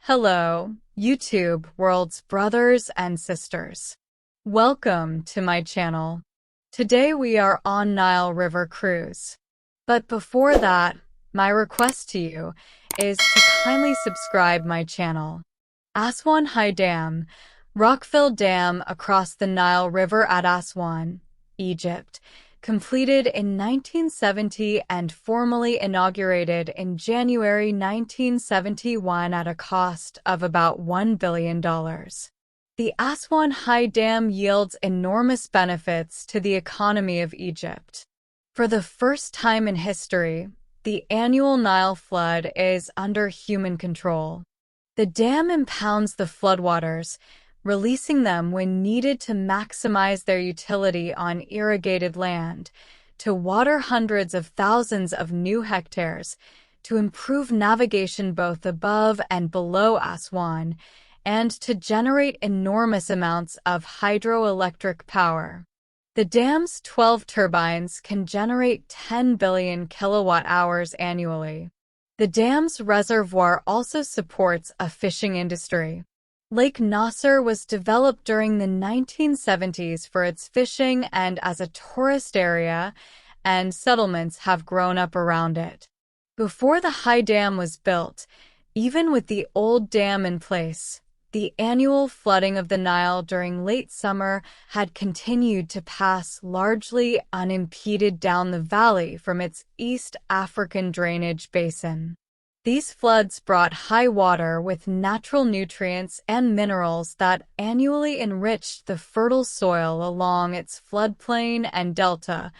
Hello, YouTube world's brothers and sisters. Welcome to my channel. Today we are on Nile River cruise. But before that, my request to you is to kindly subscribe my channel. Aswan High Dam, rock-filled dam across the Nile River at Aswan, Egypt, completed in 1970 and formally inaugurated in January 1971 at a cost of about $1 billion. The Aswan High Dam yields enormous benefits to the economy of Egypt. For the first time in history, the annual Nile flood is under human control. The dam impounds the floodwaters, releasing them when needed to maximize their utility on irrigated land, to water hundreds of thousands of new hectares, to improve navigation both above and below Aswan, and to generate enormous amounts of hydroelectric power. The dam's 12 turbines can generate 10 billion kilowatt-hours annually. The dam's reservoir also supports a fishing industry. Lake Nasser was developed during the 1970s for its fishing and as a tourist area, and settlements have grown up around it. Before the high dam was built, even with the old dam in place, the annual flooding of the Nile during late summer had continued to pass largely unimpeded down the valley from its East African drainage basin. These floods brought high water with natural nutrients and minerals that annually enriched the fertile soil along its floodplain and delta.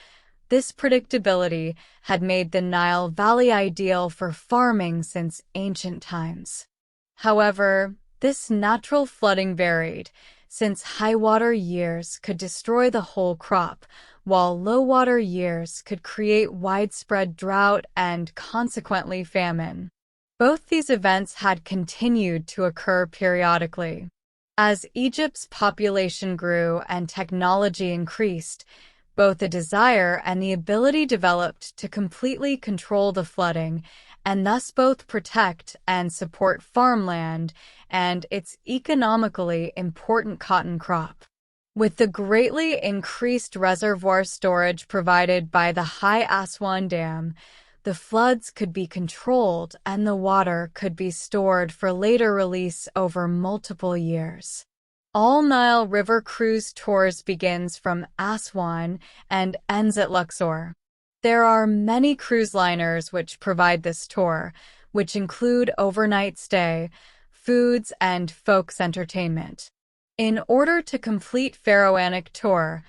This predictability had made the Nile Valley ideal for farming since ancient times. However, this natural flooding varied, since high water years could destroy the whole crop, while low water years could create widespread drought and consequently famine. Both these events had continued to occur periodically. As Egypt's population grew and technology increased, both the desire and the ability developed to completely control the flooding, and thus both protect and support farmland and its economically important cotton crop. With the greatly increased reservoir storage provided by the High Aswan Dam, the floods could be controlled and the water could be stored for later release over multiple years. All Nile River cruise tours begins from Aswan and ends at Luxor. There are many cruise liners which provide this tour, which include overnight stay, foods, and folks entertainment. In order to complete Pharaonic tour,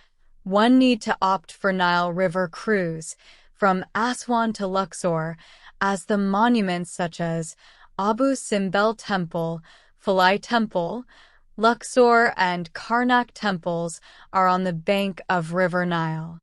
one need to opt for Nile River cruise from Aswan to Luxor, as the monuments such as Abu Simbel Temple, Philae Temple, Luxor, and Karnak temples are on the bank of River Nile.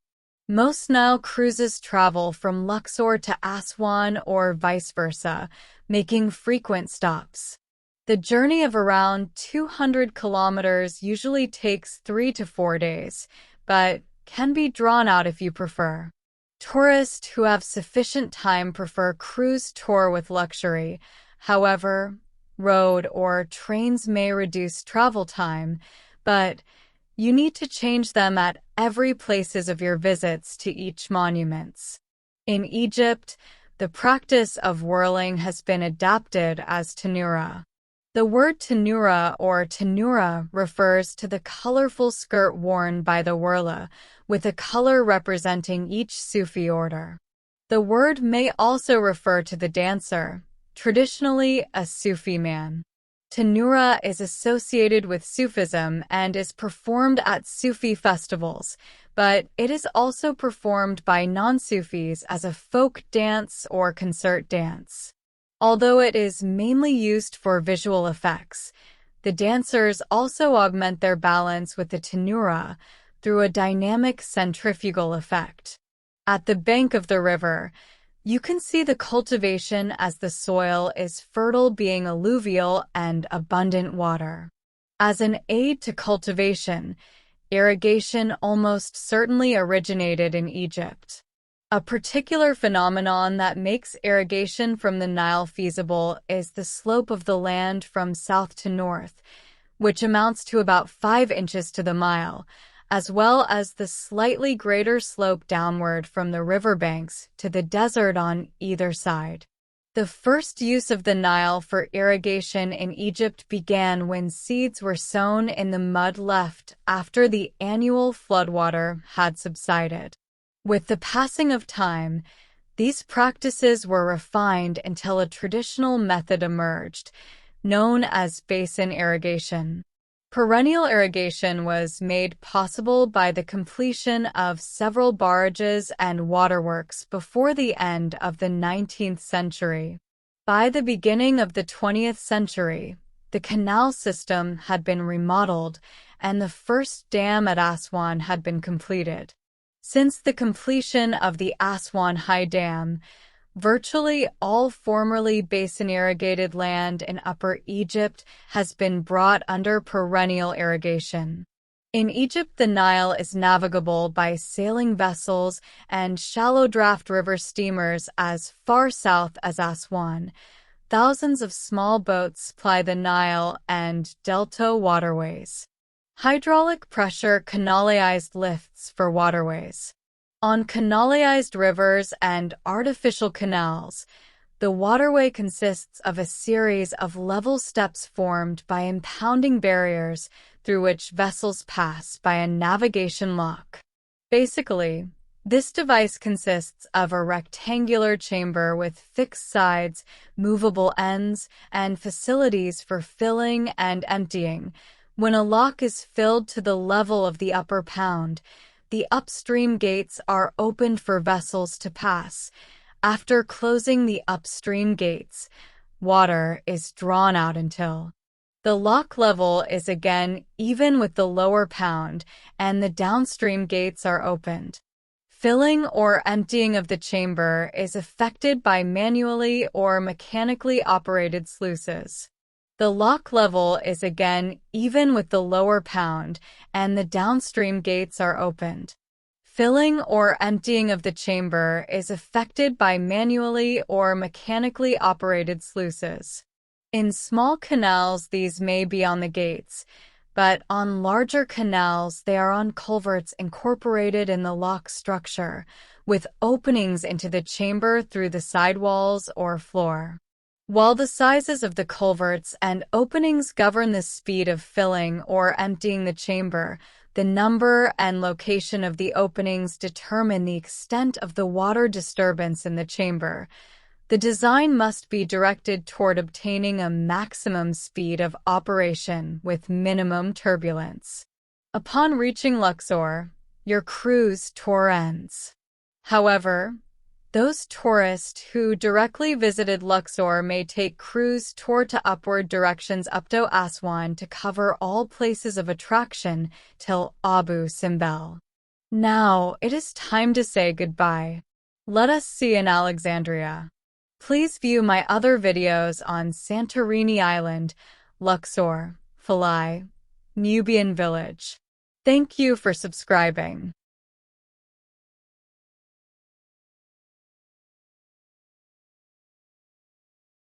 Most Nile cruises travel from Luxor to Aswan or vice versa, making frequent stops. The journey of around 200 kilometers usually takes 3 to 4 days, but can be drawn out if you prefer. Tourists who have sufficient time prefer cruise tour with luxury. However, road or trains may reduce travel time, but you need to change them at every places of your visits to each monuments. In Egypt, the practice of whirling has been adapted as tanura. The word tanura or tanura refers to the colorful skirt worn by the whirler, with a color representing each Sufi order. The word may also refer to the dancer, traditionally a Sufi man. Tanura is associated with Sufism and is performed at Sufi festivals, but it is also performed by non-Sufis as a folk dance or concert dance. Although it is mainly used for visual effects, the dancers also augment their balance with the tanura through a dynamic centrifugal effect. At the bank of the river, you can see the cultivation as the soil is fertile, being alluvial and abundant water. As an aid to cultivation, irrigation almost certainly originated in Egypt. A particular phenomenon that makes irrigation from the Nile feasible is the slope of the land from south to north, which amounts to about 5 inches to the mile, as well as the slightly greater slope downward from the riverbanks to the desert on either side. The first use of the Nile for irrigation in Egypt began when seeds were sown in the mud left after the annual floodwater had subsided. With the passing of time, these practices were refined until a traditional method emerged, known as basin irrigation. Perennial irrigation was made possible by the completion of several barrages and waterworks before the end of the 19th century. By the beginning of the 20th century, the canal system had been remodeled and the first dam at Aswan had been completed. Since the completion of the Aswan High Dam, virtually all formerly basin-irrigated land in Upper Egypt has been brought under perennial irrigation. In Egypt, the Nile is navigable by sailing vessels and shallow-draft river steamers as far south as Aswan. Thousands of small boats ply the Nile and delta waterways. Hydraulic pressure canalized lifts for waterways. On canalized rivers and artificial canals, the waterway consists of a series of level steps formed by impounding barriers through which vessels pass by a navigation lock. Basically, this device consists of a rectangular chamber with fixed sides, movable ends, and facilities for filling and emptying. When a lock is filled to the level of the upper pound, the upstream gates are opened for vessels to pass. After closing the upstream gates, water is drawn out until the lock level is again even with the lower pound and the downstream gates are opened. Filling or emptying of the chamber is effected by manually or mechanically operated sluices. The lock level is again even with the lower pound and the downstream gates are opened. Filling or emptying of the chamber is effected by manually or mechanically operated sluices. In small canals, these may be on the gates, but on larger canals, they are on culverts incorporated in the lock structure, with openings into the chamber through the sidewalls or floor. While the sizes of the culverts and openings govern the speed of filling or emptying the chamber, the number and location of the openings determine the extent of the water disturbance in the chamber. The design must be directed toward obtaining a maximum speed of operation with minimum turbulence. Upon reaching Luxor, your cruise tour ends. However, those tourists who directly visited Luxor may take cruise tour to upward directions up to Aswan to cover all places of attraction till Abu Simbel. Now, it is time to say goodbye. Let us see in Alexandria. Please view my other videos on Santorini Island, Luxor, Philae, Nubian Village. Thank you for subscribing.